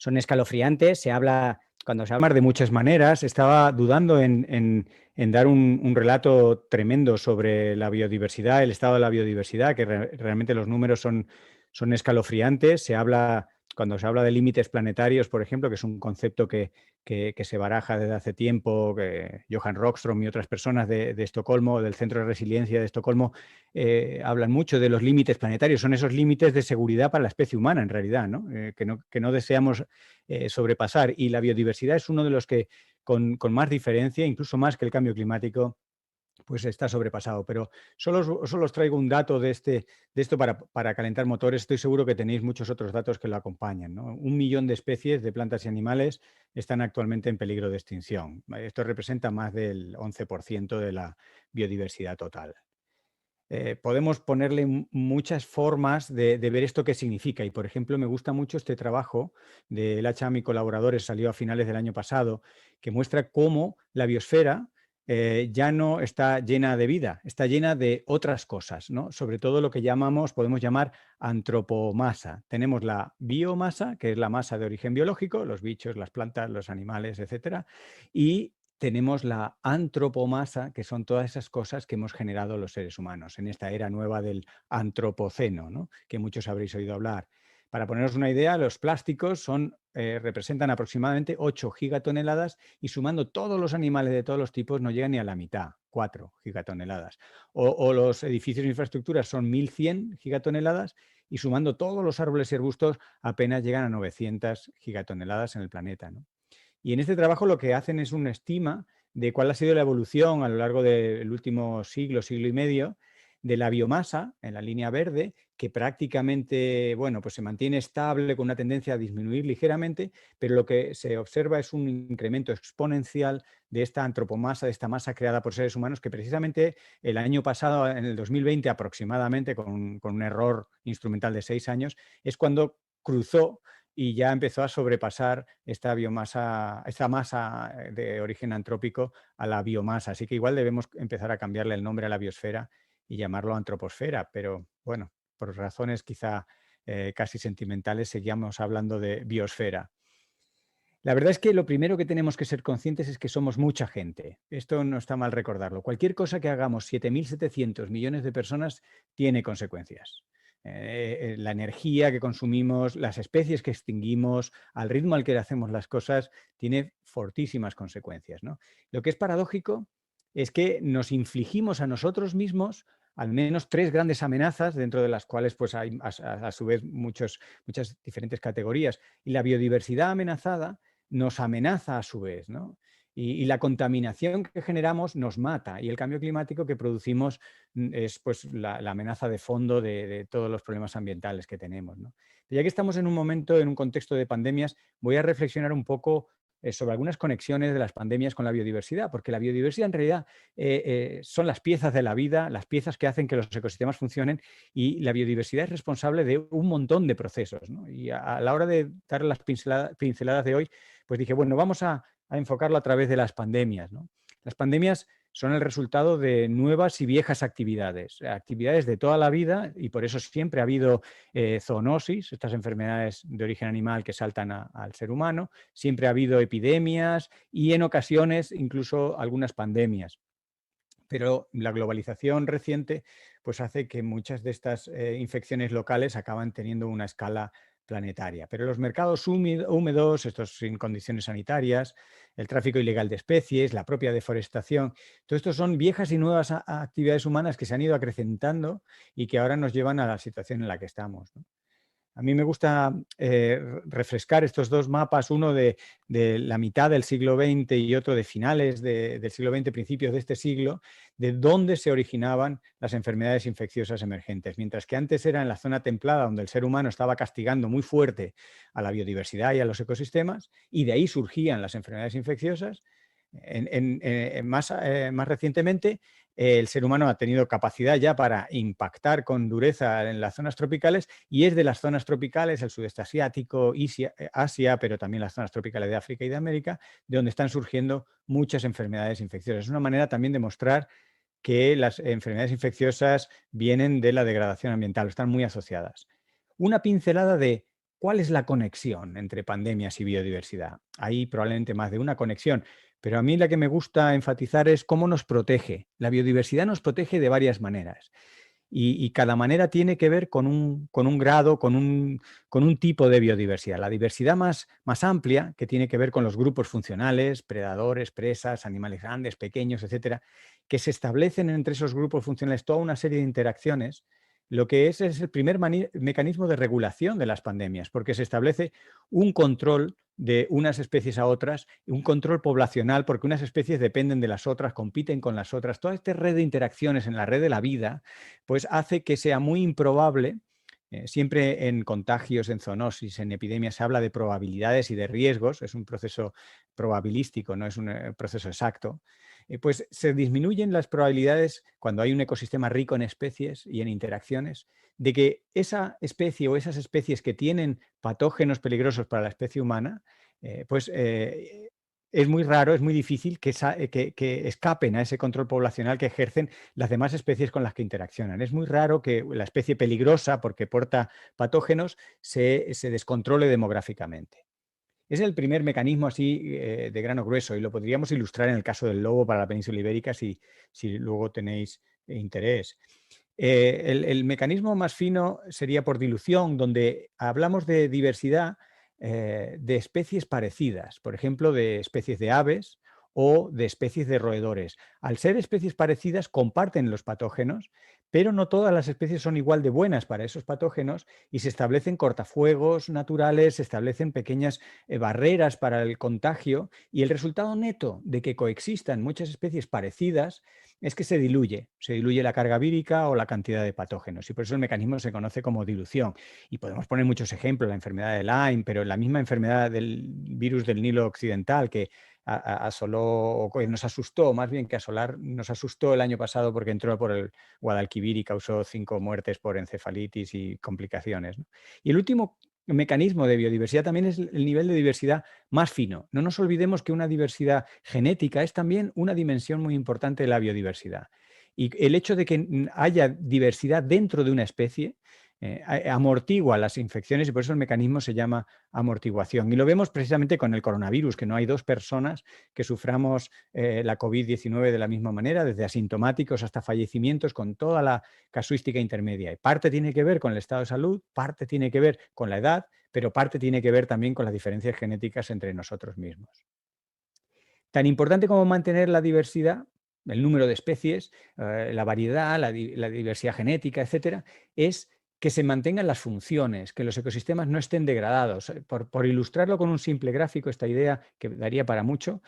son escalofriantes, cuando se habla de muchas maneras, estaba dudando en dar un relato tremendo sobre la biodiversidad, el estado de la biodiversidad, que realmente los números son escalofriantes. Cuando se habla de límites planetarios, por ejemplo, que es un concepto que se baraja desde hace tiempo, que Johan Rockström y otras personas de Estocolmo, del Centro de Resiliencia de Estocolmo, hablan mucho de los límites planetarios. Son esos límites de seguridad para la especie humana, en realidad, ¿no? Que no deseamos sobrepasar. Y la biodiversidad es uno de los que, con más diferencia, incluso más que el cambio climático, pues está sobrepasado. Pero solo os traigo un dato de esto para calentar motores. Estoy seguro que tenéis muchos otros datos que lo acompañan, ¿no? 1 millón de especies de plantas y animales están actualmente en peligro de extinción. Esto representa más del 11% de la biodiversidad total. Podemos ponerle muchas formas de ver esto qué significa. Y, por ejemplo, me gusta mucho este trabajo de El Hacham y colaboradores, salió a finales del año pasado, que muestra cómo la biosfera ya no está llena de vida, está llena de otras cosas, ¿no? Sobre todo lo que podemos llamar antropomasa. Tenemos la biomasa, que es la masa de origen biológico, los bichos, las plantas, los animales, etcétera, y tenemos la antropomasa, que son todas esas cosas que hemos generado los seres humanos en esta era nueva del antropoceno, ¿no? Que muchos habréis oído hablar. Para poneros una idea, los plásticos representan aproximadamente 8 gigatoneladas y sumando todos los animales de todos los tipos no llegan ni a la mitad, 4 gigatoneladas. O los edificios e infraestructuras son 1.100 gigatoneladas y sumando todos los árboles y arbustos apenas llegan a 900 gigatoneladas en el planeta, ¿no? Y en este trabajo lo que hacen es una estima de cuál ha sido la evolución a lo largo del último siglo, siglo y medio, de la biomasa en la línea verde, que prácticamente, bueno, pues se mantiene estable con una tendencia a disminuir ligeramente, pero lo que se observa es un incremento exponencial de esta antropomasa, de esta masa creada por seres humanos, que precisamente el año pasado, en el 2020 aproximadamente, con un error instrumental de 6 años, es cuando cruzó y ya empezó a sobrepasar esta biomasa, esta masa de origen antrópico a la biomasa. Así que igual debemos empezar a cambiarle el nombre a la biosfera y llamarlo antroposfera, pero bueno, por razones quizá casi sentimentales, seguíamos hablando de biosfera. La verdad es que lo primero que tenemos que ser conscientes es que somos mucha gente. Esto no está mal recordarlo. Cualquier cosa que hagamos 7.700 millones de personas tiene consecuencias. La energía que consumimos, las especies que extinguimos, al ritmo al que hacemos las cosas, tiene fortísimas consecuencias, ¿no? Lo que es paradójico es que nos infligimos a nosotros mismos al menos 3 grandes amenazas, dentro de las cuales pues, hay a su vez muchas diferentes categorías. Y la biodiversidad amenazada nos amenaza a su vez, ¿no? Y la contaminación que generamos nos mata, y el cambio climático que producimos es pues, la amenaza de fondo de todos los problemas ambientales que tenemos, ¿no? Ya que estamos en un momento, en un contexto de pandemias, voy a reflexionar un poco sobre algunas conexiones de las pandemias con la biodiversidad, porque la biodiversidad en realidad son las piezas de la vida, las piezas que hacen que los ecosistemas funcionen, y la biodiversidad es responsable de un montón de procesos, ¿no? Y a la hora de dar las pinceladas de hoy, pues dije, bueno, vamos a enfocarlo a través de las pandemias, ¿no? Las pandemias son el resultado de nuevas y viejas actividades de toda la vida, y por eso siempre ha habido zoonosis, estas enfermedades de origen animal que saltan al ser humano, siempre ha habido epidemias y en ocasiones incluso algunas pandemias. Pero la globalización reciente pues hace que muchas de estas infecciones locales acaban teniendo una escala planetaria. Pero los mercados húmedos, estos sin condiciones sanitarias, el tráfico ilegal de especies, la propia deforestación, todo esto son viejas y nuevas actividades humanas que se han ido acrecentando y que ahora nos llevan a la situación en la que estamos, ¿no? A mí me gusta refrescar estos dos mapas, uno de la mitad del siglo XX y otro de finales del siglo XX, principios de este siglo, de dónde se originaban las enfermedades infecciosas emergentes. Mientras que antes era en la zona templada, donde el ser humano estaba castigando muy fuerte a la biodiversidad y a los ecosistemas, y de ahí surgían las enfermedades infecciosas. Más recientemente, el ser humano ha tenido capacidad ya para impactar con dureza en las zonas tropicales, y es de las zonas tropicales, el sudeste asiático, Asia, pero también las zonas tropicales de África y de América, de donde están surgiendo muchas enfermedades infecciosas. Es una manera también de mostrar que las enfermedades infecciosas vienen de la degradación ambiental, están muy asociadas. Una pincelada de ¿cuál es la conexión entre pandemias y biodiversidad? Hay probablemente más de una conexión, pero a mí la que me gusta enfatizar es cómo nos protege. La biodiversidad nos protege de varias maneras. Y cada manera tiene que ver con un grado, con un tipo de biodiversidad. La diversidad más amplia, que tiene que ver con los grupos funcionales, predadores, presas, animales grandes, pequeños, etcétera, que se establecen entre esos grupos funcionales toda una serie de interacciones. Lo que es el primer mecanismo de regulación de las pandemias, porque se establece un control de unas especies a otras, un control poblacional, porque unas especies dependen de las otras, compiten con las otras. Toda esta red de interacciones en la red de la vida, pues hace que sea muy improbable. Siempre en contagios, en zoonosis, en epidemias se habla de probabilidades y de riesgos, es un proceso probabilístico, no es un proceso exacto. Pues se disminuyen las probabilidades cuando hay un ecosistema rico en especies y en interacciones, de que esa especie o esas especies que tienen patógenos peligrosos para la especie humana, pues es muy raro, es muy difícil que escapen a ese control poblacional que ejercen las demás especies con las que interaccionan. Es muy raro que la especie peligrosa, porque porta patógenos, se descontrole demográficamente. Es el primer mecanismo así de grano grueso y lo podríamos ilustrar en el caso del lobo para la península ibérica si luego tenéis interés. El mecanismo más fino sería por dilución, donde hablamos de diversidad de especies parecidas, por ejemplo, de especies de aves o de especies de roedores. Al ser especies parecidas, comparten los patógenos, pero no todas las especies son igual de buenas para esos patógenos y se establecen cortafuegos naturales, se establecen pequeñas barreras para el contagio y el resultado neto de que coexistan muchas especies parecidas es que se diluye la carga vírica o la cantidad de patógenos y por eso el mecanismo se conoce como dilución. Y podemos poner muchos ejemplos, la enfermedad de Lyme, pero la misma enfermedad del virus del Nilo Occidental que asoló, o que nos asustó, más bien que asolar, nos asustó el año pasado porque entró por el Guadalquivir y causó 5 muertes por encefalitis y complicaciones, ¿no? Y el último mecanismo de biodiversidad también es el nivel de diversidad más fino. No nos olvidemos que una diversidad genética es también una dimensión muy importante de la biodiversidad. Y el hecho de que haya diversidad dentro de una especie amortigua las infecciones y por eso el mecanismo se llama amortiguación. Y lo vemos precisamente con el coronavirus, que no hay dos personas que suframos la COVID-19 de la misma manera, desde asintomáticos hasta fallecimientos, con toda la casuística intermedia. Y parte tiene que ver con el estado de salud, parte tiene que ver con la edad, pero parte tiene que ver también con las diferencias genéticas entre nosotros mismos. Tan importante como mantener la diversidad, el número de especies, la variedad, la diversidad genética, etcétera, es que se mantengan las funciones, que los ecosistemas no estén degradados. Por ilustrarlo con un simple gráfico, esta idea que daría para mucho,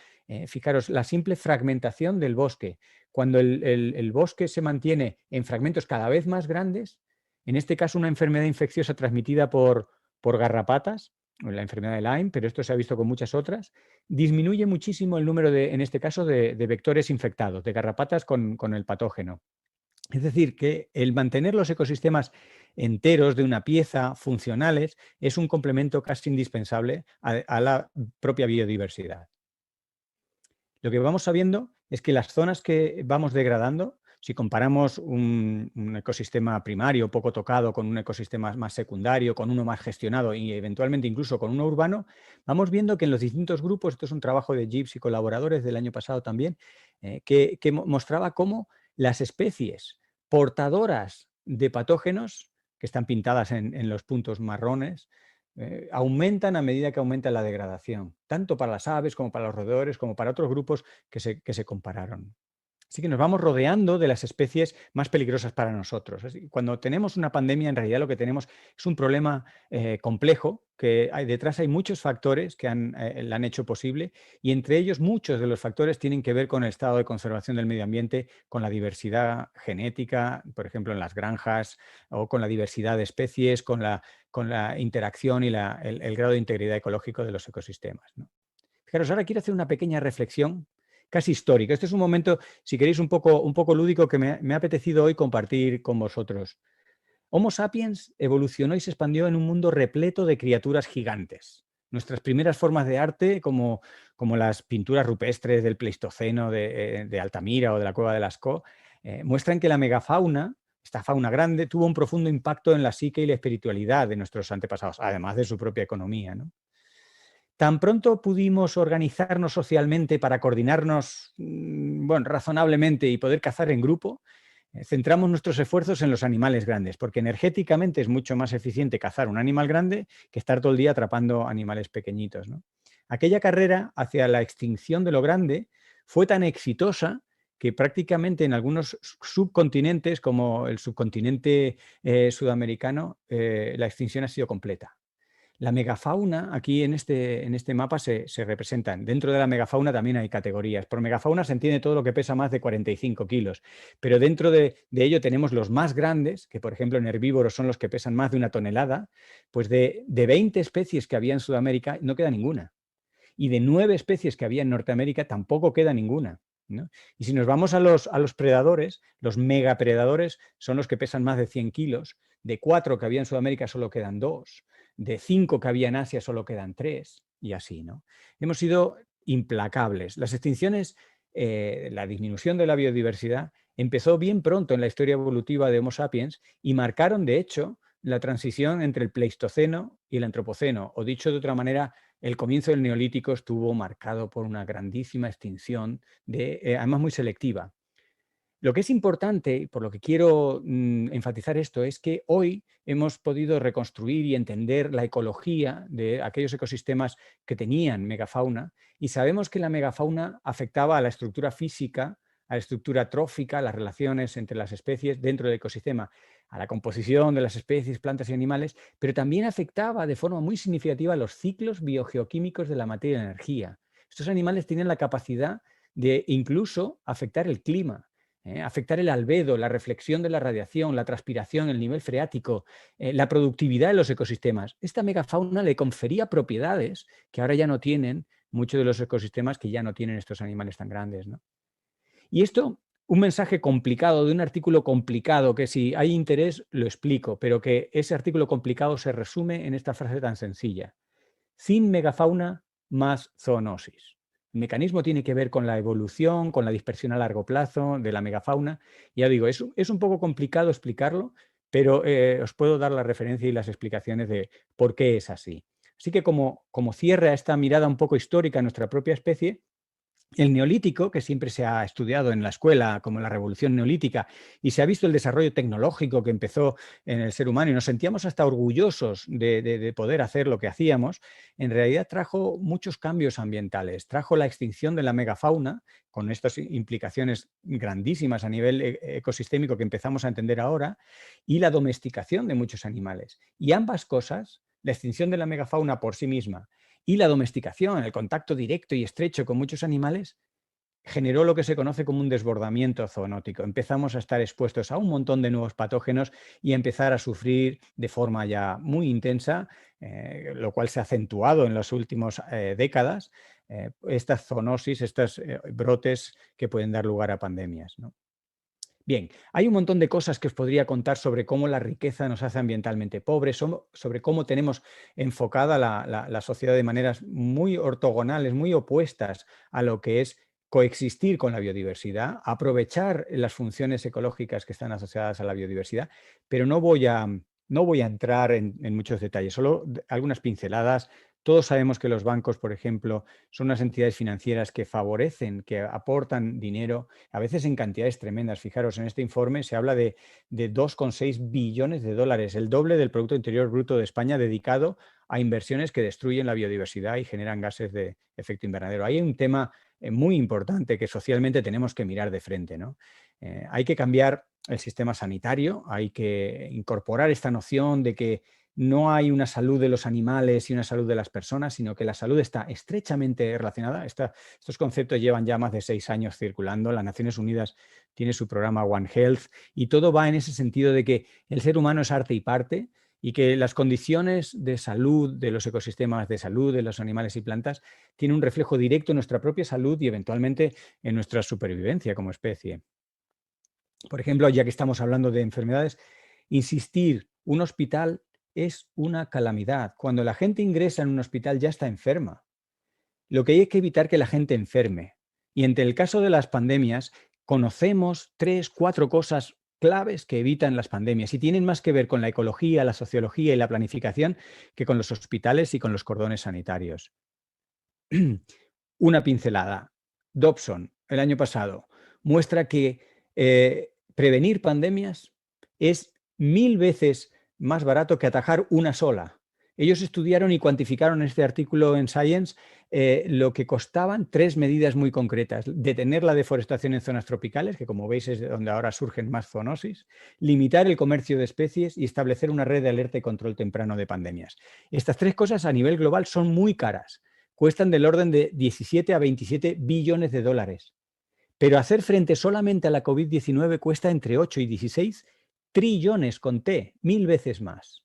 fijaros, la simple fragmentación del bosque. Cuando el bosque se mantiene en fragmentos cada vez más grandes, en este caso una enfermedad infecciosa transmitida por garrapatas, la enfermedad de Lyme, pero esto se ha visto con muchas otras, disminuye muchísimo el número en este caso, de vectores infectados, de garrapatas con el patógeno. Es decir, que el mantener los ecosistemas enteros de una pieza, funcionales, es un complemento casi indispensable a la propia biodiversidad. Lo que vamos sabiendo es que las zonas que vamos degradando, si comparamos un ecosistema primario poco tocado con un ecosistema más secundario, con uno más gestionado y eventualmente incluso con uno urbano, vamos viendo que en los distintos grupos, esto es un trabajo de Gibbs y colaboradores del año pasado también, que mostraba cómo las especies portadoras de patógenos, que están pintadas en los puntos marrones, aumentan a medida que aumenta la degradación, tanto para las aves como para los roedores, como para otros grupos que se compararon. Así que nos vamos rodeando de las especies más peligrosas para nosotros. Cuando tenemos una pandemia, en realidad lo que tenemos es un problema complejo, que detrás hay muchos factores que la han hecho posible y entre ellos muchos de los factores tienen que ver con el estado de conservación del medio ambiente, con la diversidad genética, por ejemplo, en las granjas, o con la diversidad de especies, con la interacción y el grado de integridad ecológico de los ecosistemas, ¿no? Fijaros, ahora quiero hacer una pequeña reflexión casi histórica. Este es un momento, si queréis, un poco lúdico que me ha apetecido hoy compartir con vosotros. Homo sapiens evolucionó y se expandió en un mundo repleto de criaturas gigantes. Nuestras primeras formas de arte, como las pinturas rupestres del Pleistoceno de Altamira o de la Cueva de Lascaux, muestran que la megafauna esta fauna grande, tuvo un profundo impacto en la psique y la espiritualidad de nuestros antepasados, además de su propia economía, ¿no? Tan pronto pudimos organizarnos socialmente para coordinarnos, bueno, razonablemente y poder cazar en grupo, centramos nuestros esfuerzos en los animales grandes, porque energéticamente es mucho más eficiente cazar un animal grande que estar todo el día atrapando animales pequeñitos, ¿no? Aquella carrera hacia la extinción de lo grande fue tan exitosa que prácticamente en algunos subcontinentes, como el subcontinente sudamericano, la extinción ha sido completa. La megafauna, aquí en este mapa se representan. Dentro de la megafauna también hay categorías. Por megafauna se entiende todo lo que pesa más de 45 kilos, pero dentro de ello tenemos los más grandes, que por ejemplo en herbívoros son los que pesan más de 1 tonelada, pues de 20 especies que había en Sudamérica no queda ninguna. Y de 9 especies que había en Norteamérica tampoco queda ninguna, ¿no? Y si nos vamos a los predadores, los megapredadores son los que pesan más de 100 kilos. De 4 que había en Sudamérica solo quedan 2. De 5 que había en Asia solo quedan 3. Y así, ¿no? Hemos sido implacables. Las extinciones, la disminución de la biodiversidad empezó bien pronto en la historia evolutiva de Homo sapiens y marcaron, de hecho, la transición entre el Pleistoceno y el Antropoceno, o dicho de otra manera, el comienzo del Neolítico estuvo marcado por una grandísima extinción, además muy selectiva. Lo que es importante, y por lo que quiero enfatizar esto, es que hoy hemos podido reconstruir y entender la ecología de aquellos ecosistemas que tenían megafauna, y sabemos que la megafauna afectaba a la estructura física, a la estructura trófica, a las relaciones entre las especies dentro del ecosistema, a la composición de las especies, plantas y animales, pero también afectaba de forma muy significativa los ciclos biogeoquímicos de la materia y la energía. Estos animales tienen la capacidad de incluso afectar el clima. Afectar el albedo, la reflexión de la radiación, la transpiración, el nivel freático, la productividad de los ecosistemas. Esta megafauna le confería propiedades que ahora ya no tienen muchos de los ecosistemas que ya no tienen estos animales tan grandes, ¿no? Y esto, un mensaje complicado de un artículo complicado, que si hay interés lo explico, pero que ese artículo complicado se resume en esta frase tan sencilla: sin megafauna más zoonosis. El mecanismo tiene que ver con la evolución, con la dispersión a largo plazo de la megafauna. Ya digo, es un poco complicado explicarlo, pero os puedo dar la referencia y las explicaciones de por qué es así. Así que como cierre a esta mirada un poco histórica a nuestra propia especie, el neolítico, que siempre se ha estudiado en la escuela como la revolución neolítica, y se ha visto el desarrollo tecnológico que empezó en el ser humano y nos sentíamos hasta orgullosos de poder hacer lo que hacíamos, en realidad trajo muchos cambios ambientales. Trajo la extinción de la megafauna, con estas implicaciones grandísimas a nivel ecosistémico que empezamos a entender ahora, y la domesticación de muchos animales. Y ambas cosas, la extinción de la megafauna por sí misma y la domesticación, el contacto directo y estrecho con muchos animales, generó lo que se conoce como un desbordamiento zoonótico. Empezamos a estar expuestos a un montón de nuevos patógenos y a empezar a sufrir de forma ya muy intensa, lo cual se ha acentuado en las últimas décadas, estas zoonosis, estos brotes que pueden dar lugar a pandemias, ¿no? Bien, hay un montón de cosas que os podría contar sobre cómo la riqueza nos hace ambientalmente pobres, sobre cómo tenemos enfocada la sociedad de maneras muy ortogonales, muy opuestas a lo que es coexistir con la biodiversidad, aprovechar las funciones ecológicas que están asociadas a la biodiversidad, pero no voy a entrar en muchos detalles, solo algunas pinceladas. Todos sabemos que los bancos, por ejemplo, son unas entidades financieras que favorecen, que aportan dinero a veces en cantidades tremendas. Fijaros, en este informe se habla de 2,6 billones de dólares, el doble del Producto Interior Bruto de España, dedicado a inversiones que destruyen la biodiversidad y generan gases de efecto invernadero. Hay un tema muy importante que socialmente tenemos que mirar de frente, ¿no? Hay que cambiar el sistema sanitario, hay que incorporar esta noción de que no hay una salud de los animales y una salud de las personas, sino que la salud está estrechamente relacionada. Estos conceptos llevan ya más de 6 años circulando. Las Naciones Unidas tiene su programa One Health y todo va en ese sentido de que el ser humano es arte y parte y que las condiciones de salud de los ecosistemas, de salud de los animales y plantas, tienen un reflejo directo en nuestra propia salud y eventualmente en nuestra supervivencia como especie. Por ejemplo, ya que estamos hablando de enfermedades, insistir, un hospital es una calamidad. Cuando la gente ingresa en un hospital ya está enferma. Lo que hay es que evitar que la gente enferme. Y entre el caso de las pandemias, conocemos 3, 4 cosas claves que evitan las pandemias y tienen más que ver con la ecología, la sociología y la planificación que con los hospitales y con los cordones sanitarios. Una pincelada. Dobson, el año pasado, muestra que prevenir pandemias es 1000 veces más barato que atajar una sola. Ellos estudiaron y cuantificaron en este artículo en Science lo que costaban 3 medidas muy concretas. Detener la deforestación en zonas tropicales, que como veis es de donde ahora surgen más zoonosis, limitar el comercio de especies y establecer una red de alerta y control temprano de pandemias. Estas 3 cosas a nivel global son muy caras. Cuestan del orden de 17 a 27 billones de dólares. Pero hacer frente solamente a la COVID-19 cuesta entre 8 y 16 trillones con T, 1000 veces más.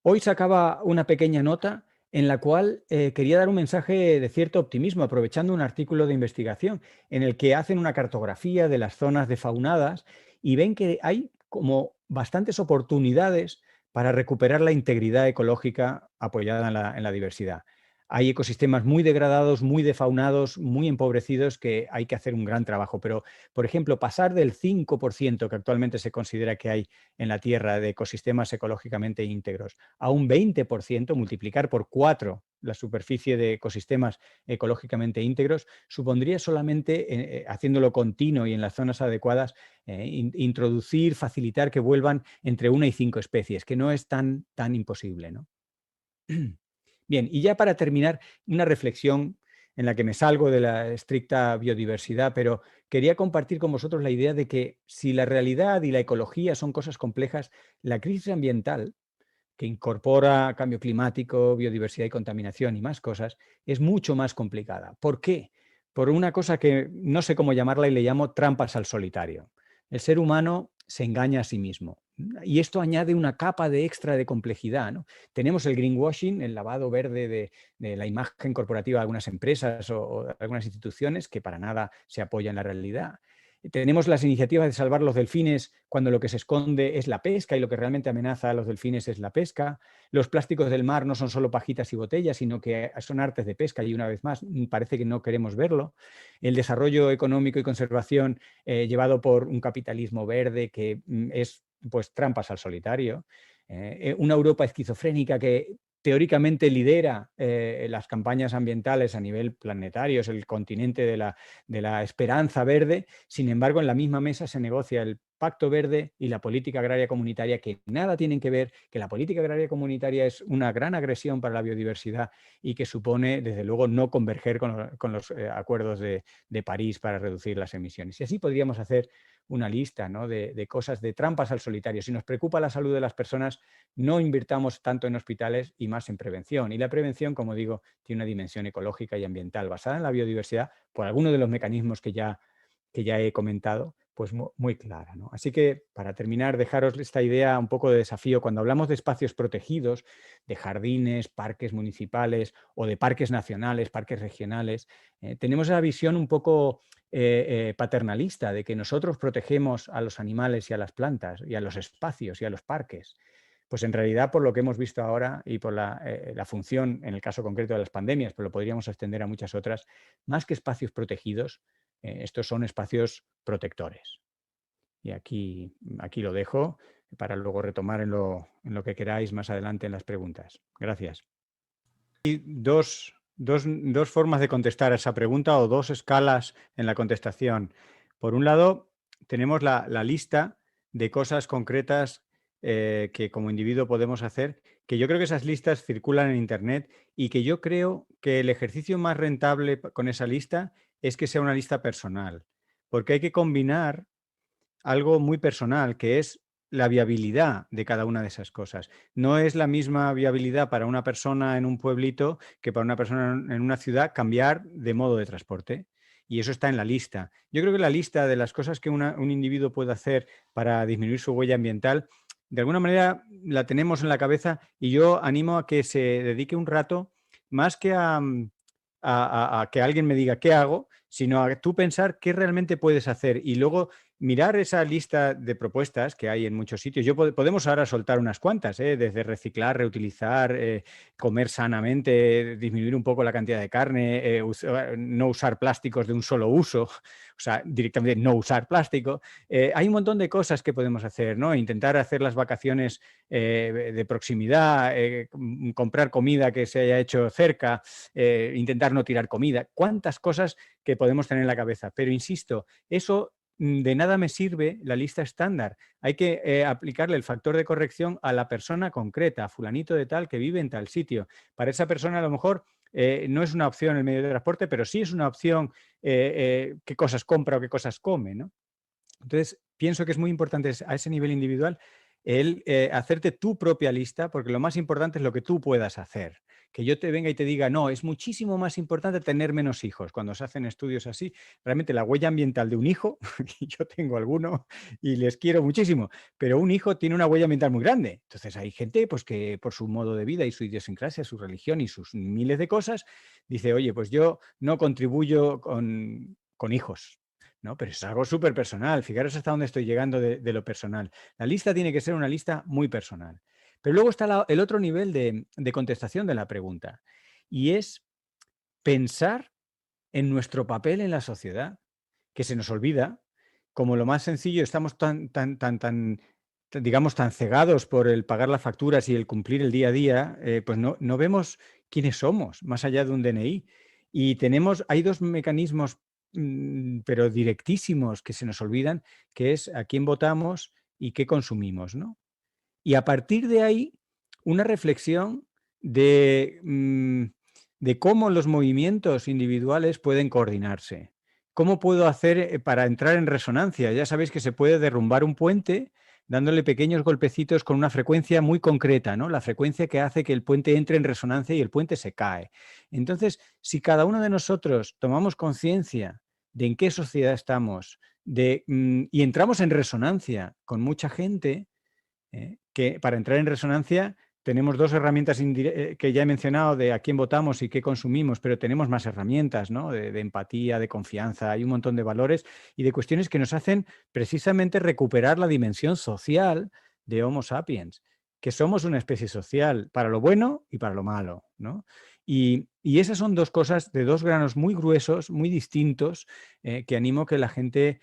Hoy sacaba una pequeña nota en la cual quería dar un mensaje de cierto optimismo, aprovechando un artículo de investigación en el que hacen una cartografía de las zonas defaunadas y ven que hay como bastantes oportunidades para recuperar la integridad ecológica apoyada en la diversidad. Hay ecosistemas muy degradados, muy defaunados, muy empobrecidos que hay que hacer un gran trabajo. Pero, por ejemplo, pasar del 5% que actualmente se considera que hay en la Tierra de ecosistemas ecológicamente íntegros a un 20%, multiplicar por 4 la superficie de ecosistemas ecológicamente íntegros, supondría solamente, haciéndolo continuo y en las zonas adecuadas, introducir, facilitar que vuelvan entre 1 y 5 especies, que no es tan imposible, ¿no? Bien, y ya para terminar, una reflexión en la que me salgo de la estricta biodiversidad, pero quería compartir con vosotros la idea de que si la realidad y la ecología son cosas complejas, la crisis ambiental, que incorpora cambio climático, biodiversidad y contaminación y más cosas, es mucho más complicada. ¿Por qué? Por una cosa que no sé cómo llamarla y le llamo trampas al solitario. El ser humano se engaña a sí mismo. Y esto añade una capa de extra de complejidad, ¿no? Tenemos el greenwashing, el lavado verde de la imagen corporativa de algunas empresas o de algunas instituciones que para nada se apoya en la realidad. Tenemos las iniciativas de salvar los delfines cuando lo que se esconde es la pesca y lo que realmente amenaza a los delfines es la pesca. Los plásticos del mar no son solo pajitas y botellas, sino que son artes de pesca y una vez más parece que no queremos verlo. El desarrollo económico y conservación llevado por un capitalismo verde que es pues trampas al solitario. Una Europa esquizofrénica que teóricamente lidera las campañas ambientales a nivel planetario, es el continente de la esperanza verde. Sin embargo, en la misma mesa se negocia el Pacto Verde y la política agraria comunitaria, que nada tienen que ver, que la política agraria comunitaria es una gran agresión para la biodiversidad y que supone, desde luego, no converger con los acuerdos de París para reducir las emisiones. Y así podríamos hacer una lista, ¿no?, de cosas, de trampas al solitario. Si nos preocupa la salud de las personas, no invirtamos tanto en hospitales y más en prevención. Y la prevención, como digo, tiene una dimensión ecológica y ambiental basada en la biodiversidad por algunos de los mecanismos que ya he comentado, pues muy clara, ¿no? Así que, para terminar, dejaros esta idea un poco de desafío. Cuando hablamos de espacios protegidos, de jardines, parques municipales o de parques nacionales, parques regionales, tenemos la visión un poco paternalista de que nosotros protegemos a los animales y a las plantas y a los espacios y a los parques. Pues en realidad, por lo que hemos visto ahora y por la función, en el caso concreto de las pandemias, pero lo podríamos extender a muchas otras, más que espacios protegidos, estos son espacios protectores. Y aquí lo dejo para luego retomar en lo que queráis más adelante en las preguntas. Gracias. Hay dos formas de contestar a esa pregunta o dos escalas en la contestación. Por un lado, tenemos la lista de cosas concretas que como individuo podemos hacer, que yo creo que esas listas circulan en Internet y que yo creo que el ejercicio más rentable con esa lista es que sea una lista personal, porque hay que combinar algo muy personal, que es la viabilidad de cada una de esas cosas. No es la misma viabilidad para una persona en un pueblito que para una persona en una ciudad cambiar de modo de transporte. Y eso está en la lista. Yo creo que la lista de las cosas que un individuo puede hacer para disminuir su huella ambiental, de alguna manera la tenemos en la cabeza y yo animo a que se dedique un rato más que a que alguien me diga qué hago, sino a tú pensar qué realmente puedes hacer y luego mirar esa lista de propuestas que hay en muchos sitios. Podemos ahora soltar unas cuantas, desde reciclar, reutilizar, comer sanamente, disminuir un poco la cantidad de carne, no usar plásticos de un solo uso, o sea, directamente no usar plástico. Hay un montón de cosas que podemos hacer, ¿no? Intentar hacer las vacaciones de proximidad, comprar comida que se haya hecho cerca, intentar no tirar comida. ¿Cuántas cosas que podemos tener en la cabeza? Pero insisto, eso de nada me sirve la lista estándar. Hay que aplicarle el factor de corrección a la persona concreta, a fulanito de tal que vive en tal sitio. Para esa persona a lo mejor no es una opción el medio de transporte, pero sí es una opción qué cosas compra o qué cosas come, ¿no? Entonces, pienso que es muy importante a ese nivel individual el hacerte tu propia lista, porque lo más importante es lo que tú puedas hacer. Que yo te venga y te diga, no, es muchísimo más importante tener menos hijos. Cuando se hacen estudios así, realmente la huella ambiental de un hijo, y yo tengo alguno y les quiero muchísimo, pero un hijo tiene una huella ambiental muy grande. Entonces hay gente pues, que por su modo de vida y su idiosincrasia, su religión y sus miles de cosas, dice, oye, pues yo no contribuyo con hijos. ¿No? Pero es algo súper personal. Fijaros hasta dónde estoy llegando de lo personal. La lista tiene que ser una lista muy personal. Pero luego está el otro nivel de contestación de la pregunta y es pensar en nuestro papel en la sociedad, que se nos olvida. Como lo más sencillo, estamos digamos, tan cegados por el pagar las facturas y el cumplir el día a día, pues no vemos quiénes somos, más allá de un DNI. Y hay dos mecanismos, pero directísimos, que se nos olvidan, que es a quién votamos y qué consumimos, ¿no? Y a partir de ahí, una reflexión de cómo los movimientos individuales pueden coordinarse. ¿Cómo puedo hacer para entrar en resonancia? Ya sabéis que se puede derrumbar un puente dándole pequeños golpecitos con una frecuencia muy concreta, ¿no? La frecuencia que hace que el puente entre en resonancia y el puente se cae. Entonces, si cada uno de nosotros tomamos conciencia de en qué sociedad estamos y entramos en resonancia con mucha gente, que para entrar en resonancia tenemos dos herramientas que ya he mencionado de a quién votamos y qué consumimos, pero tenemos más herramientas, ¿no? De empatía, de confianza, hay un montón de valores y de cuestiones que nos hacen precisamente recuperar la dimensión social de Homo sapiens, que somos una especie social para lo bueno y para lo malo, ¿no? Y esas son dos cosas de dos granos muy gruesos, muy distintos, que animo que la gente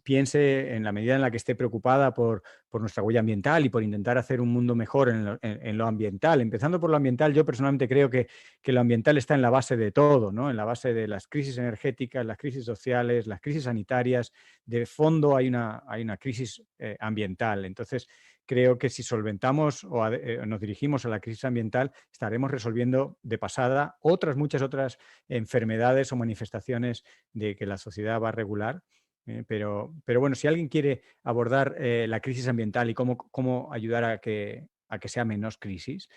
piense en la medida en la que esté preocupada por nuestra huella ambiental y por intentar hacer un mundo mejor en lo ambiental. Empezando por lo ambiental, yo personalmente creo que lo ambiental está en la base de todo, ¿no? En la base de las crisis energéticas, las crisis sociales, las crisis sanitarias. De fondo hay una crisis ambiental. Entonces, creo que si solventamos o nos dirigimos a la crisis ambiental, estaremos resolviendo de pasada muchas otras enfermedades o manifestaciones de que la sociedad va a regular. Pero bueno, si alguien quiere abordar la crisis ambiental y cómo ayudar a que sea menos crisis,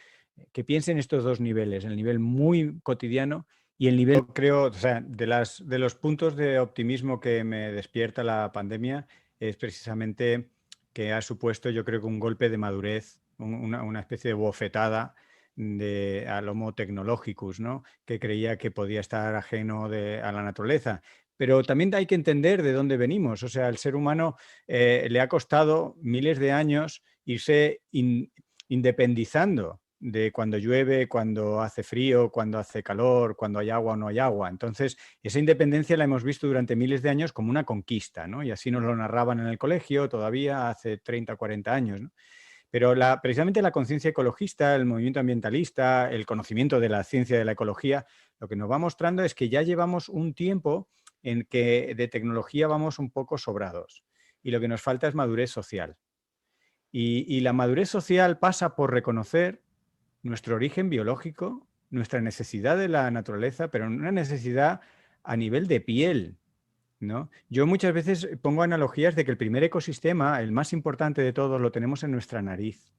que piense en estos dos niveles, el nivel muy cotidiano y el nivel, creo, o sea, de los puntos de optimismo que me despierta la pandemia es precisamente que ha supuesto, yo creo que un golpe de madurez, una especie de bofetada al Homo technologicus, ¿no? Que creía que podía estar ajeno a la naturaleza. Pero también hay que entender de dónde venimos. O sea, al ser humano le ha costado miles de años irse independizando de cuando llueve, cuando hace frío, cuando hace calor, cuando hay agua o no hay agua. Entonces, esa independencia la hemos visto durante miles de años como una conquista, ¿no? Y así nos lo narraban en el colegio todavía hace 30 o 40 años, ¿no? Pero precisamente la conciencia ecologista, el movimiento ambientalista, el conocimiento de la ciencia de la ecología, lo que nos va mostrando es que ya llevamos un tiempo en que de tecnología vamos un poco sobrados y lo que nos falta es madurez social. Y la madurez social pasa por reconocer nuestro origen biológico, nuestra necesidad de la naturaleza, pero una necesidad a nivel de piel, ¿no? Yo muchas veces pongo analogías de que el primer ecosistema, el más importante de todos, lo tenemos en nuestra nariz,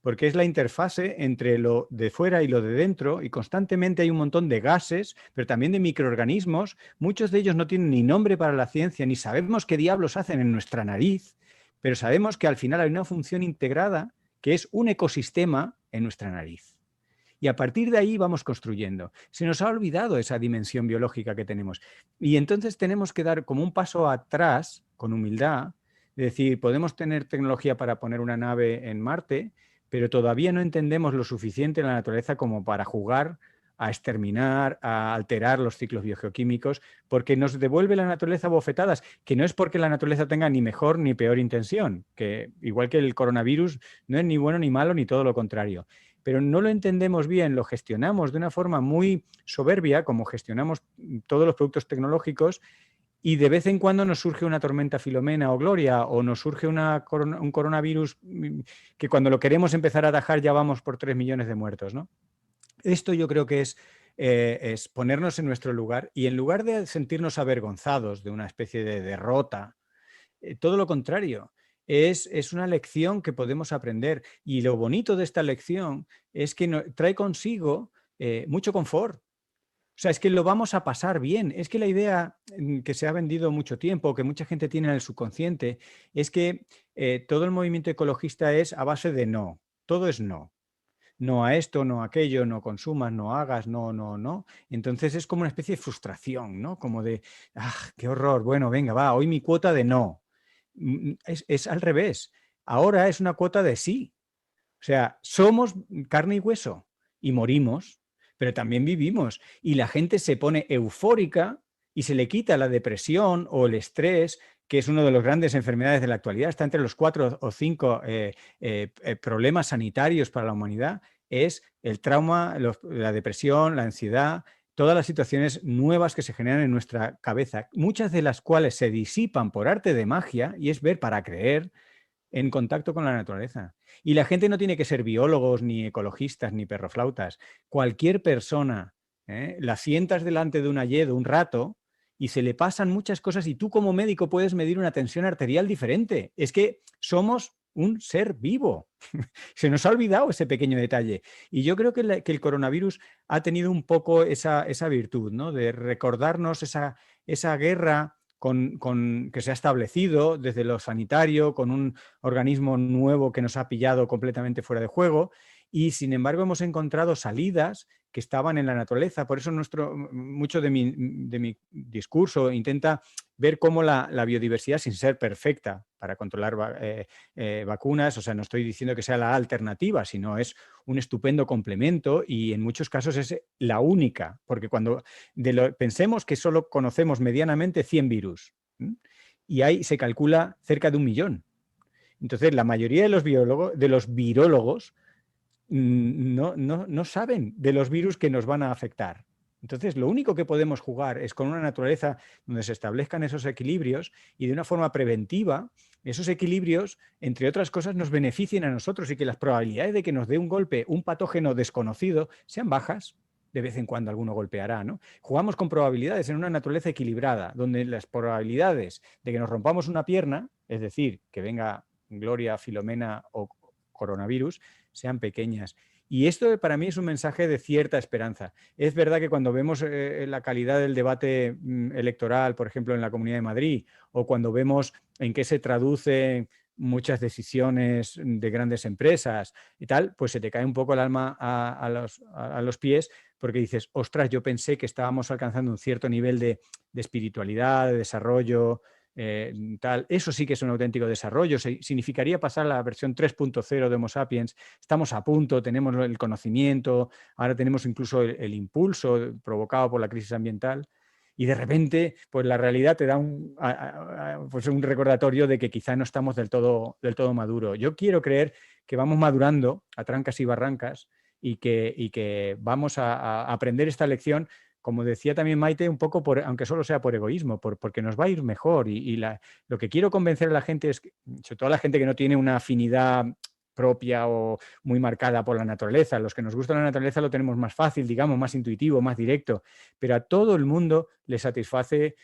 porque es la interfase entre lo de fuera y lo de dentro, y constantemente hay un montón de gases, pero también de microorganismos. Muchos de ellos no tienen ni nombre para la ciencia, ni sabemos qué diablos hacen en nuestra nariz, pero sabemos que al final hay una función integrada que es un ecosistema en nuestra nariz. Y a partir de ahí vamos construyendo. Se nos ha olvidado esa dimensión biológica que tenemos. Y entonces tenemos que dar como un paso atrás, con humildad, de decir, podemos tener tecnología para poner una nave en Marte, pero todavía no entendemos lo suficiente en la naturaleza como para jugar a exterminar, a alterar los ciclos biogeoquímicos, porque nos devuelve la naturaleza bofetadas, que no es porque la naturaleza tenga ni mejor ni peor intención, que igual que el coronavirus no es ni bueno ni malo ni todo lo contrario. Pero no lo entendemos bien, lo gestionamos de una forma muy soberbia, como gestionamos todos los productos tecnológicos, y de vez en cuando nos surge una tormenta Filomena o Gloria, o nos surge un coronavirus que cuando lo queremos empezar a atajar ya vamos por 3 millones de muertos, ¿no? Esto yo creo que es ponernos en nuestro lugar y en lugar de sentirnos avergonzados de una especie de derrota, todo lo contrario, es una lección que podemos aprender. Y lo bonito de esta lección es que trae consigo mucho confort. O sea, es que lo vamos a pasar bien. Es que la idea que se ha vendido mucho tiempo, que mucha gente tiene en el subconsciente, es que todo el movimiento ecologista es a base de no. Todo es no. No a esto, no a aquello, no consumas, no hagas, no, no, no. Entonces es como una especie de frustración, ¿no? Como de, ah, qué horror, bueno, venga, va, hoy mi cuota de no. Es al revés. Ahora es una cuota de sí. O sea, somos carne y hueso y morimos, pero también vivimos. Y la gente se pone eufórica y se le quita la depresión o el estrés, que es una de las grandes enfermedades de la actualidad, está entre los 4 o 5 problemas sanitarios para la humanidad, es el trauma, la depresión, la ansiedad, todas las situaciones nuevas que se generan en nuestra cabeza, muchas de las cuales se disipan por arte de magia, y es ver para creer, en contacto con la naturaleza. Y la gente no tiene que ser biólogos, ni ecologistas, ni perroflautas. Cualquier persona, la sientas delante de un hayedo un rato y se le pasan muchas cosas y tú como médico puedes medir una tensión arterial diferente. Es que somos un ser vivo. Se nos ha olvidado ese pequeño detalle. Y yo creo que el coronavirus ha tenido un poco esa virtud, ¿no? De recordarnos esa guerra que se ha establecido desde lo sanitario, con un organismo nuevo que nos ha pillado completamente fuera de juego, y sin embargo hemos encontrado salidas que estaban en la naturaleza. Por eso mucho de mi discurso intenta ver cómo la biodiversidad, sin ser perfecta para controlar vacunas, o sea, no estoy diciendo que sea la alternativa, sino es un estupendo complemento y en muchos casos es la única, porque cuando pensemos que solo conocemos medianamente 100 virus, y ahí se calcula cerca de 1 millón. Entonces, la mayoría de los virólogos no saben de los virus que nos van a afectar. Entonces, lo único que podemos jugar es con una naturaleza donde se establezcan esos equilibrios y de una forma preventiva, esos equilibrios, entre otras cosas, nos beneficien a nosotros y que las probabilidades de que nos dé un golpe un patógeno desconocido sean bajas. De vez en cuando alguno golpeará, ¿no? Jugamos con probabilidades en una naturaleza equilibrada, donde las probabilidades de que nos rompamos una pierna, es decir, que venga Gloria, Filomena o coronavirus, sean pequeñas. Y esto para mí es un mensaje de cierta esperanza. Es verdad que cuando vemos la calidad del debate electoral, por ejemplo, en la Comunidad de Madrid, o cuando vemos en qué se traducen muchas decisiones de grandes empresas y tal, pues se te cae un poco el alma a los pies, porque dices, ostras, yo pensé que estábamos alcanzando un cierto nivel de espiritualidad, de desarrollo, tal. Eso sí que es un auténtico desarrollo. Significaría pasar a la versión 3.0 de Homo sapiens. Estamos a punto, tenemos el conocimiento, ahora tenemos incluso el impulso provocado por la crisis ambiental. Y de repente, pues la realidad te da pues un recordatorio de que quizá no estamos del todo maduro. Yo quiero creer que vamos madurando a trancas y barrancas y que vamos a aprender esta lección, como decía también Maite, un poco aunque solo sea por egoísmo, porque nos va a ir mejor. Lo que quiero convencer a la gente es, sobre todo a la gente que no tiene una afinidad propia o muy marcada por la naturaleza. Los que nos gusta la naturaleza lo tenemos más fácil, digamos, más intuitivo, más directo, pero a todo el mundo le satisface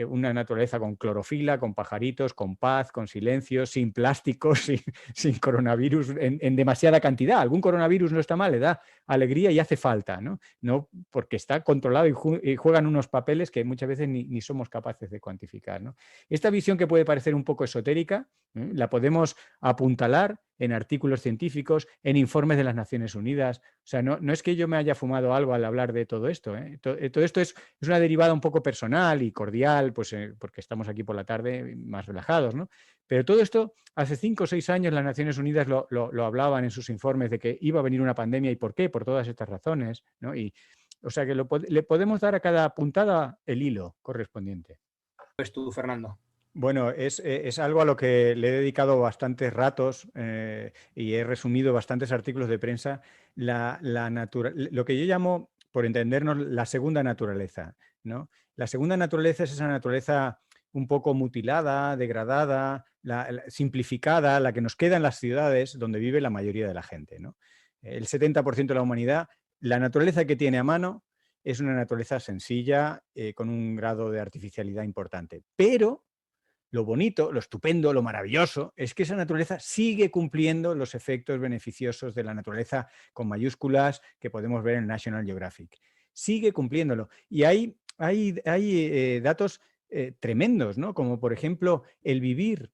una naturaleza con clorofila, con pajaritos, con paz, con silencio, sin plásticos, sin coronavirus en demasiada cantidad. Algún coronavirus no está mal, le da alegría y hace falta, ¿no? No porque está controlado y juegan unos papeles que muchas veces ni somos capaces de cuantificar, ¿no? Esta visión que puede parecer un poco esotérica, la podemos apuntalar en artículos científicos, en informes de las Naciones Unidas. O sea, no es que yo me haya fumado algo al hablar de todo esto, ¿eh? Todo esto es una derivada un poco personal y cordial, pues porque estamos aquí por la tarde más relajados, ¿no? Pero todo esto, hace 5 o 6 años las Naciones Unidas lo hablaban en sus informes de que iba a venir una pandemia y por qué, por todas estas razones, ¿no? Y, o sea que le podemos dar a cada puntada el hilo correspondiente. Pues tú, Fernando. Bueno, es algo a lo que le he dedicado bastantes ratos y he resumido bastantes artículos de prensa, lo que yo llamo, por entendernos, la segunda naturaleza, ¿no? La segunda naturaleza es esa naturaleza un poco mutilada, degradada, simplificada, la que nos queda en las ciudades donde vive la mayoría de la gente, ¿no? El 70% de la humanidad, la naturaleza que tiene a mano es una naturaleza sencilla, con un grado de artificialidad importante, pero lo bonito, lo estupendo, lo maravilloso es que esa naturaleza sigue cumpliendo los efectos beneficiosos de la naturaleza con mayúsculas que podemos ver en National Geographic. Sigue cumpliéndolo. Y hay datos tremendos, ¿no? Como por ejemplo el vivir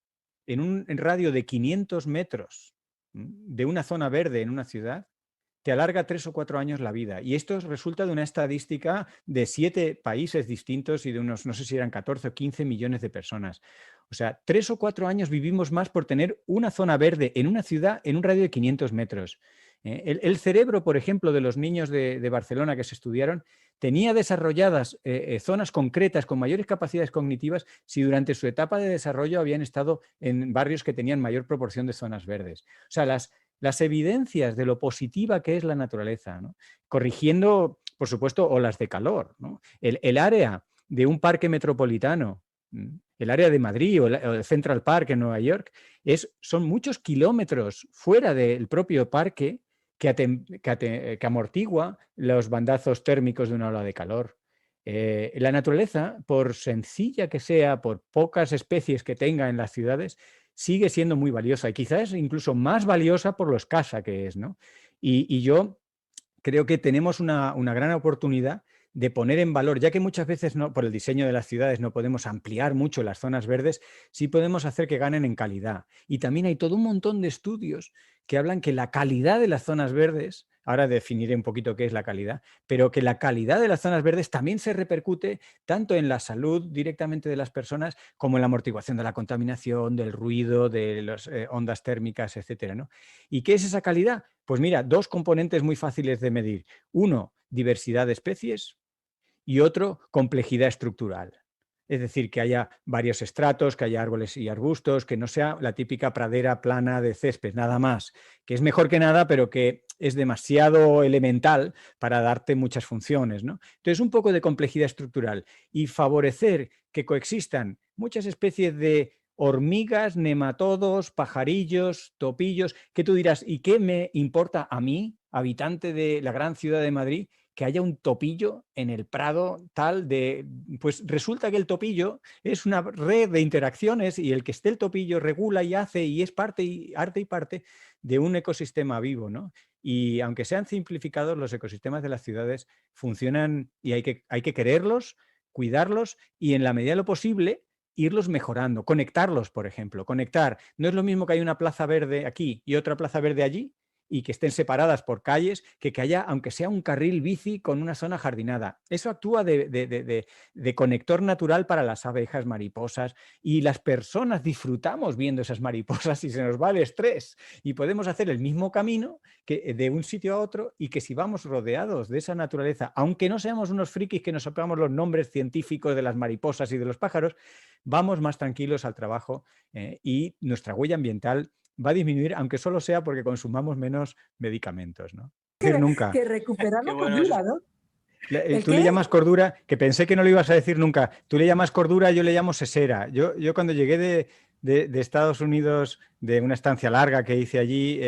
en un radio de 500 metros de una zona verde en una ciudad te alarga 3 o 4 años la vida. Y esto resulta de una estadística de 7 países distintos y de unos, no sé si eran 14 o 15 millones de personas. O sea, 3 o 4 años vivimos más por tener una zona verde en una ciudad en un radio de 500 metros. El cerebro, por ejemplo, de los niños de Barcelona que se estudiaron, tenía desarrolladas zonas concretas con mayores capacidades cognitivas si durante su etapa de desarrollo habían estado en barrios que tenían mayor proporción de zonas verdes. O sea, las evidencias de lo positiva que es la naturaleza, ¿no? Corrigiendo, por supuesto, olas de calor, ¿no? El área de un parque metropolitano, el área de Madrid o el Central Park en Nueva York, son muchos kilómetros fuera del propio parque que amortigua los bandazos térmicos de una ola de calor. La naturaleza, por sencilla que sea, por pocas especies que tenga en las ciudades, sigue siendo muy valiosa y quizás incluso más valiosa por lo escasa que es, ¿no? Y yo creo que tenemos una gran oportunidad de poner en valor, ya que muchas veces por el diseño de las ciudades no podemos ampliar mucho las zonas verdes, sí podemos hacer que ganen en calidad. Y también hay todo un montón de estudios que hablan que la calidad de las zonas verdes, ahora definiré un poquito qué es la calidad, pero que la calidad de las zonas verdes también se repercute tanto en la salud directamente de las personas como en la amortiguación de la contaminación, del ruido, de las ondas térmicas, etcétera, ¿no? ¿Y qué es esa calidad? Pues mira, 2 componentes muy fáciles de medir. Uno, diversidad de especies y otro, complejidad estructural. Es decir, que haya varios estratos, que haya árboles y arbustos, que no sea la típica pradera plana de césped, nada más, que es mejor que nada, pero que es demasiado elemental para darte muchas funciones, ¿no? Entonces, un poco de complejidad estructural y favorecer que coexistan muchas especies de hormigas, nematodos, pajarillos, topillos, que tú dirás, ¿y qué me importa a mí, habitante de la gran ciudad de Madrid, que haya un topillo en el Prado tal de... Pues resulta que el topillo es una red de interacciones y el que esté el topillo regula y hace y es parte y parte de un ecosistema vivo, ¿no? Y aunque sean simplificados, los ecosistemas de las ciudades funcionan y hay que quererlos, cuidarlos y en la medida de lo posible irlos mejorando, conectarlos, por ejemplo. Conectar. No es lo mismo que hay una plaza verde aquí y otra plaza verde allí, y que estén separadas por calles, que haya, aunque sea un carril bici con una zona jardinada. Eso actúa de conector natural para las abejas, mariposas, y las personas disfrutamos viendo esas mariposas y se nos va el estrés. Y podemos hacer el mismo camino que de un sitio a otro y que si vamos rodeados de esa naturaleza, aunque no seamos unos frikis que nos sepamos los nombres científicos de las mariposas y de los pájaros, vamos más tranquilos al trabajo y nuestra huella ambiental va a disminuir, aunque solo sea porque consumamos menos medicamentos, ¿no? Decir nunca. Que recuperar la cordura, ¿no? Tú le llamas cordura, que pensé que no lo ibas a decir nunca. Tú le llamas cordura, yo le llamo sesera. Yo cuando llegué de Estados Unidos, de una estancia larga que hice allí,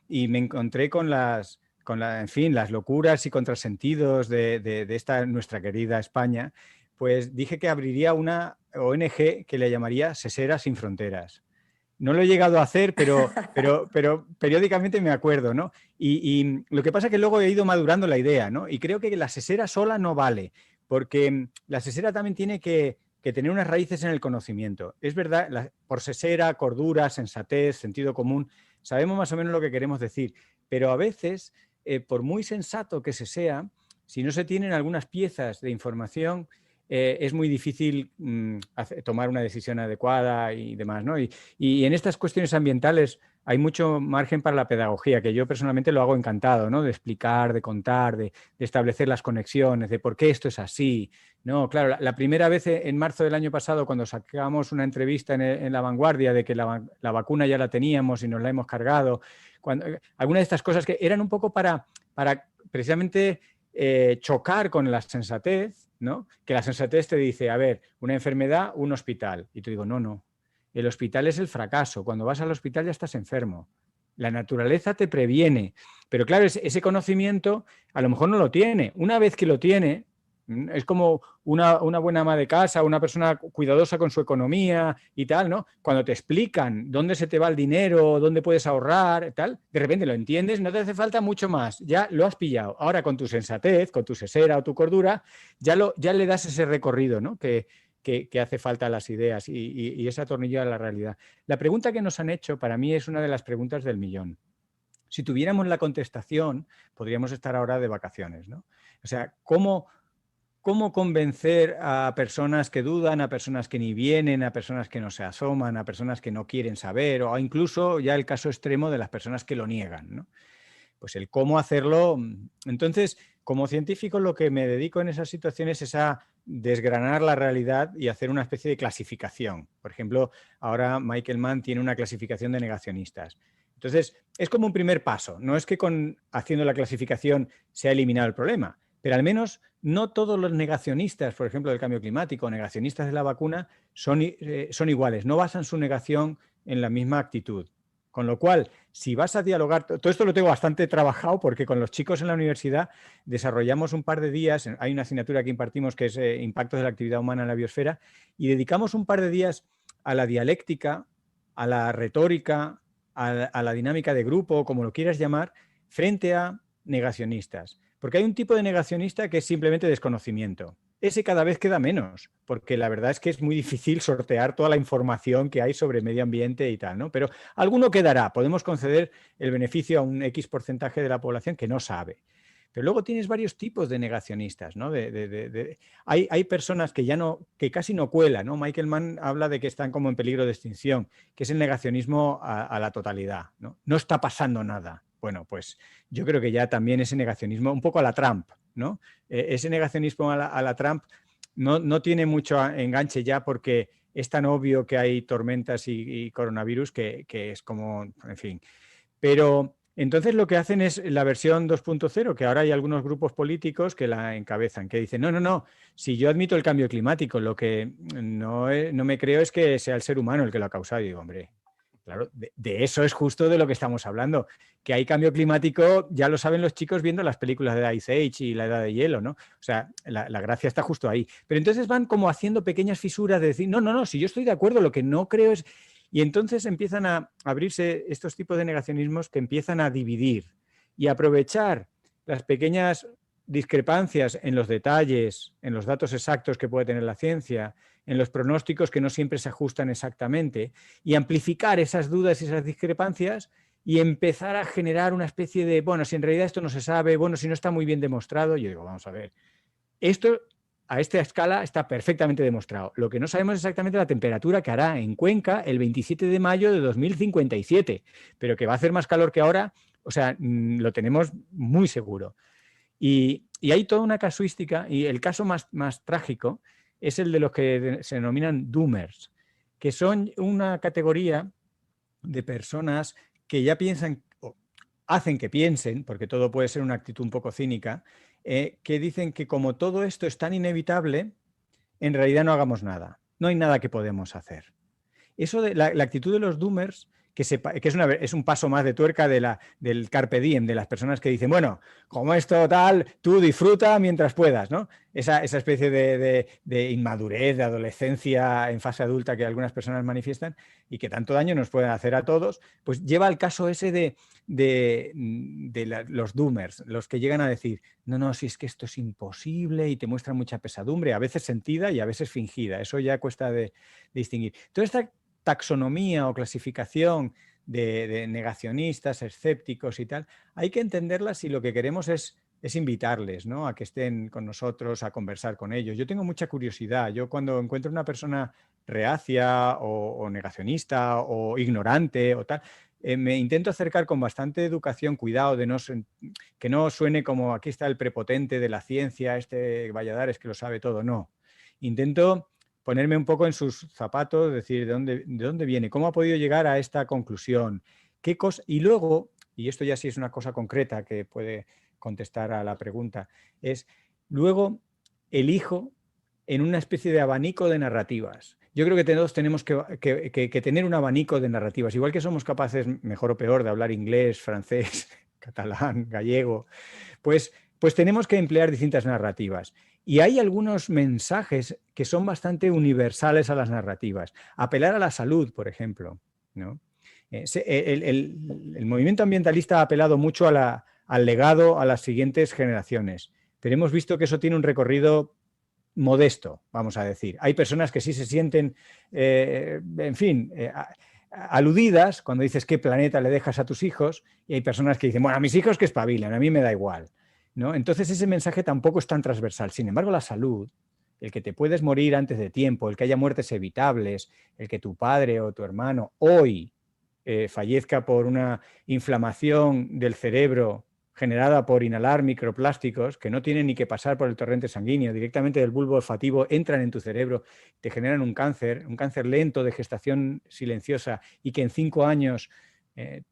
y me encontré con en fin, las locuras y contrasentidos de esta nuestra querida España, pues dije que abriría una ONG que le llamaría Sesera Sin Fronteras. No lo he llegado a hacer, pero periódicamente me acuerdo, ¿no? Y lo que pasa es que luego he ido madurando la idea, ¿no? Y creo que la sesera sola no vale, porque la sesera también tiene que tener unas raíces en el conocimiento. Es verdad, por sesera, cordura, sensatez, sentido común, sabemos más o menos lo que queremos decir, pero a veces, por muy sensato que se sea, si no se tienen algunas piezas de información, es muy difícil tomar una decisión adecuada y demás, ¿no? Y en estas cuestiones ambientales hay mucho margen para la pedagogía, que yo personalmente lo hago encantado, ¿no? De explicar, de contar, de establecer las conexiones, de por qué esto es así. No, claro, la primera vez en marzo del año pasado, cuando sacamos una entrevista en La Vanguardia de que la vacuna ya la teníamos y nos la hemos cargado, algunas de estas cosas que eran un poco para precisamente chocar con la sensatez, ¿no? Que la sensatez te dice, a ver, una enfermedad, un hospital. Y te digo, no. El hospital es el fracaso. Cuando vas al hospital ya estás enfermo. La naturaleza te previene. Pero claro, ese conocimiento a lo mejor no lo tiene. Una vez que lo tiene, es como una buena ama de casa, una persona cuidadosa con su economía y tal, ¿no? Cuando te explican dónde se te va el dinero, dónde puedes ahorrar, tal, de repente lo entiendes, no te hace falta mucho más, ya lo has pillado. Ahora con tu sensatez, con tu sesera o tu cordura, ya le das ese recorrido, ¿no? Que hace falta a las ideas y ese atornillo a la realidad. La pregunta que nos han hecho para mí es una de las preguntas del millón. Si tuviéramos la contestación, podríamos estar ahora de vacaciones, ¿no? O sea, ¿cómo convencer a personas que dudan, a personas que ni vienen, a personas que no se asoman, a personas que no quieren saber, o incluso ya el caso extremo de las personas que lo niegan, ¿no? Pues el cómo hacerlo. Entonces, como científico, lo que me dedico en esas situaciones es a desgranar la realidad y hacer una especie de clasificación. Por ejemplo, ahora Michael Mann tiene una clasificación de negacionistas. Entonces, es como un primer paso. No es que haciendo la clasificación se ha eliminado el problema, pero al menos no todos los negacionistas, por ejemplo, del cambio climático, negacionistas de la vacuna, son iguales. No basan su negación en la misma actitud. Con lo cual, si vas a dialogar, todo esto lo tengo bastante trabajado porque con los chicos en la universidad desarrollamos un par de días, hay una asignatura que impartimos que es Impactos de la actividad humana en la biosfera, y dedicamos un par de días a la dialéctica, a la retórica, a la dinámica de grupo, como lo quieras llamar, frente a negacionistas. Porque hay un tipo de negacionista que es simplemente desconocimiento. Ese cada vez queda menos, porque la verdad es que es muy difícil sortear toda la información que hay sobre medio ambiente y tal, ¿no? Pero alguno quedará. Podemos conceder el beneficio a un X porcentaje de la población que no sabe. Pero luego tienes varios tipos de negacionistas, ¿no? Hay personas que casi no cuelan, ¿no? Michael Mann habla de que están como en peligro de extinción, que es el negacionismo a la totalidad, ¿no? No está pasando nada. Bueno, pues yo creo que ya también ese negacionismo, un poco a la Trump, ¿no? Ese negacionismo a la Trump no tiene mucho enganche ya porque es tan obvio que hay tormentas y coronavirus que es como, en fin. Pero entonces lo que hacen es la versión 2.0, que ahora hay algunos grupos políticos que la encabezan, que dicen, no, si yo admito el cambio climático, lo que no me creo es que sea el ser humano el que lo ha causado. Y digo, hombre, claro, de eso es justo de lo que estamos hablando. Que hay cambio climático, ya lo saben los chicos viendo las películas de Ice Age y la Edad de Hielo, ¿no? O sea, la gracia está justo ahí. Pero entonces van como haciendo pequeñas fisuras de decir, no, si yo estoy de acuerdo, lo que no creo es... Y entonces empiezan a abrirse estos tipos de negacionismos que empiezan a dividir y aprovechar las pequeñas discrepancias en los detalles, en los datos exactos que puede tener la ciencia, en los pronósticos que no siempre se ajustan exactamente, y amplificar esas dudas y esas discrepancias y empezar a generar una especie de, bueno, si en realidad esto no se sabe, bueno, si no está muy bien demostrado, yo digo, vamos a ver, esto a esta escala está perfectamente demostrado. Lo que no sabemos es exactamente la temperatura que hará en Cuenca el 27 de mayo de 2057, pero que va a hacer más calor que ahora, o sea, lo tenemos muy seguro. Y hay toda una casuística, y el caso más trágico es el de los que se denominan doomers, que son una categoría de personas que ya piensan, o hacen que piensen, porque todo puede ser una actitud un poco cínica, que dicen que como todo esto es tan inevitable, en realidad no hagamos nada. No hay nada que podemos hacer. Eso de la actitud de los doomers, que es un paso más de tuerca del carpe diem, de las personas que dicen, bueno, como esto tal, tú disfruta mientras puedas, ¿no? Esa especie de inmadurez, de adolescencia en fase adulta que algunas personas manifiestan y que tanto daño nos pueden hacer a todos, pues lleva al caso ese de los doomers, los que llegan a decir, no, si es que esto es imposible y te muestran mucha pesadumbre, a veces sentida y a veces fingida. Eso ya cuesta de distinguir. Toda esta taxonomía o clasificación de negacionistas, escépticos y tal, hay que entenderlas si lo que queremos es invitarles, ¿no? A que estén con nosotros, a conversar con ellos. Yo tengo mucha curiosidad. Yo cuando encuentro una persona reacia o negacionista o ignorante o tal, me intento acercar con bastante educación, cuidado de que no suene como aquí está el prepotente de la ciencia, este Valladares que lo sabe todo. No. Intento ponerme un poco en sus zapatos, decir de dónde viene, cómo ha podido llegar a esta conclusión, qué cosa. Y luego, y esto ya sí es una cosa concreta que puede contestar a la pregunta, es luego elijo en una especie de abanico de narrativas. Yo creo que todos tenemos que tener un abanico de narrativas, igual que somos capaces, mejor o peor, de hablar inglés, francés, catalán, gallego, pues tenemos que emplear distintas narrativas. Y hay algunos mensajes que son bastante universales a las narrativas. Apelar a la salud, por ejemplo, ¿no? El movimiento ambientalista ha apelado mucho al legado a las siguientes generaciones, pero hemos visto que eso tiene un recorrido modesto, vamos a decir. Hay personas que sí se sienten, en fin, aludidas cuando dices qué planeta le dejas a tus hijos, y hay personas que dicen, bueno, a mis hijos que espabilan, a mí me da igual, ¿no? Entonces ese mensaje tampoco es tan transversal. Sin embargo, la salud, el que te puedes morir antes de tiempo, el que haya muertes evitables, el que tu padre o tu hermano hoy fallezca por una inflamación del cerebro generada por inhalar microplásticos que no tienen ni que pasar por el torrente sanguíneo, directamente del bulbo olfativo entran en tu cerebro, te generan un cáncer lento de gestación silenciosa y que en 5 años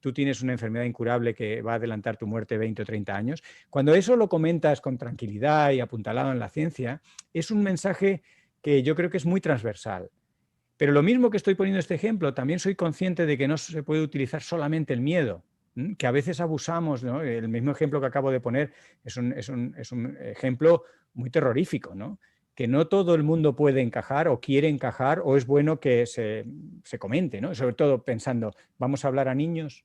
tú tienes una enfermedad incurable que va a adelantar tu muerte 20 o 30 años. Cuando eso lo comentas con tranquilidad y apuntalado en la ciencia, es un mensaje que yo creo que es muy transversal. Pero lo mismo que estoy poniendo este ejemplo, también soy consciente de que no se puede utilizar solamente el miedo, que a veces abusamos, ¿no? El mismo ejemplo que acabo de poner es un ejemplo muy terrorífico, ¿no? Que no todo el mundo puede encajar o quiere encajar o es bueno que se comente, ¿no? Sobre todo pensando, vamos a hablar a niños,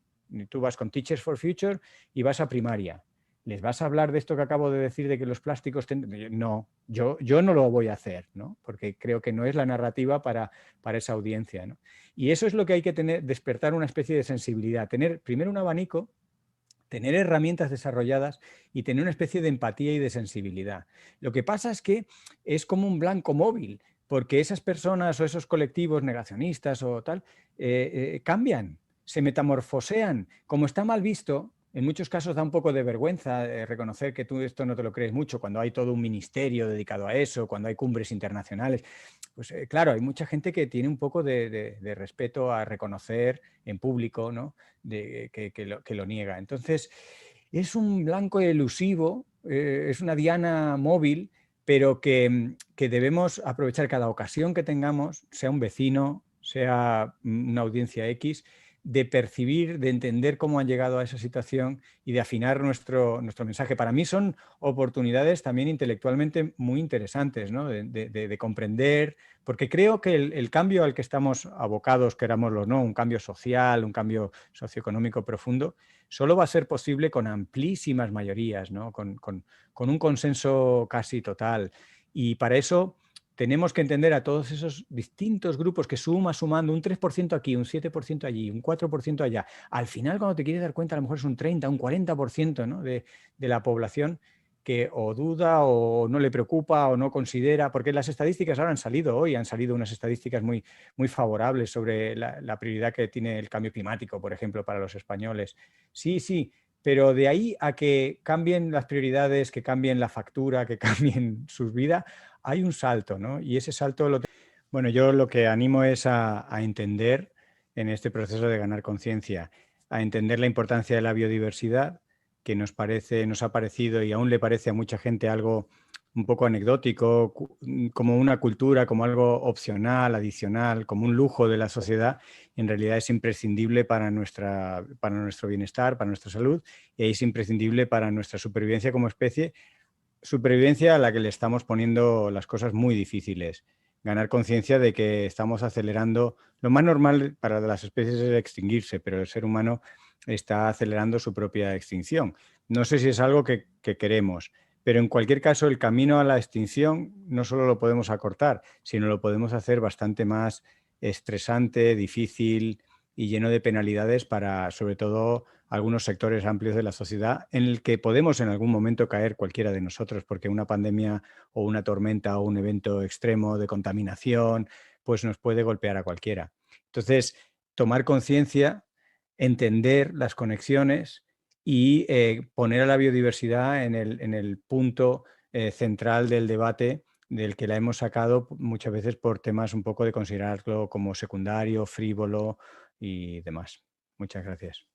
tú vas con Teachers for Future y vas a primaria. ¿Les vas a hablar de esto que acabo de decir, de que los plásticos... No, yo no lo voy a hacer, ¿no? Porque creo que no es la narrativa para esa audiencia, ¿no? Y eso es lo que hay que tener, despertar una especie de sensibilidad, tener primero un abanico, tener herramientas desarrolladas y tener una especie de empatía y de sensibilidad. Lo que pasa es que es como un blanco móvil, porque esas personas o esos colectivos negacionistas o tal cambian, se metamorfosean. Como está mal visto, en muchos casos da un poco de vergüenza reconocer que tú esto no te lo crees mucho cuando hay todo un ministerio dedicado a eso, cuando hay cumbres internacionales. Pues claro, hay mucha gente que tiene un poco de respeto a reconocer en público, ¿no? Que lo niega. Entonces, es un blanco elusivo, es una diana móvil, pero que debemos aprovechar cada ocasión que tengamos, sea un vecino, sea una audiencia X, de percibir, de entender cómo han llegado a esa situación y de afinar nuestro mensaje. Para mí son oportunidades también intelectualmente muy interesantes, ¿no? de comprender, porque creo que el cambio al que estamos abocados, querámoslo o no, un cambio social, un cambio socioeconómico profundo, solo va a ser posible con amplísimas mayorías, ¿no? con un consenso casi total. Y para eso tenemos que entender a todos esos distintos grupos que sumando un 3% aquí, un 7% allí, un 4% allá. Al final, cuando te quieres dar cuenta, a lo mejor es un 30, un 40%, ¿no? de la población que o duda o no le preocupa o no considera, porque las estadísticas ahora han salido hoy, han salido unas estadísticas muy, muy favorables sobre la prioridad que tiene el cambio climático, por ejemplo, para los españoles. Sí, pero de ahí a que cambien las prioridades, que cambien la factura, que cambien sus vidas, hay un salto, ¿no? Y ese salto, bueno, yo lo que animo es a entender en este proceso de ganar conciencia, a entender la importancia de la biodiversidad, que nos ha parecido y aún le parece a mucha gente algo un poco anecdótico, como una cultura, como algo opcional, adicional, como un lujo de la sociedad. En realidad es imprescindible para nuestro bienestar, para nuestra salud, y es imprescindible para nuestra supervivencia como especie, supervivencia a la que le estamos poniendo las cosas muy difíciles. Ganar conciencia de que estamos acelerando, lo más normal para las especies es extinguirse, pero el ser humano está acelerando su propia extinción. No sé si es algo que queremos, pero en cualquier caso el camino a la extinción no solo lo podemos acortar, sino lo podemos hacer bastante más estresante, difícil, y lleno de penalidades para, sobre todo, algunos sectores amplios de la sociedad en el que podemos en algún momento caer cualquiera de nosotros, porque una pandemia o una tormenta o un evento extremo de contaminación, pues nos puede golpear a cualquiera. Entonces, tomar conciencia, entender las conexiones y poner a la biodiversidad en el punto central del debate, del que la hemos sacado muchas veces por temas un poco de considerarlo como secundario, frívolo y demás. Muchas gracias.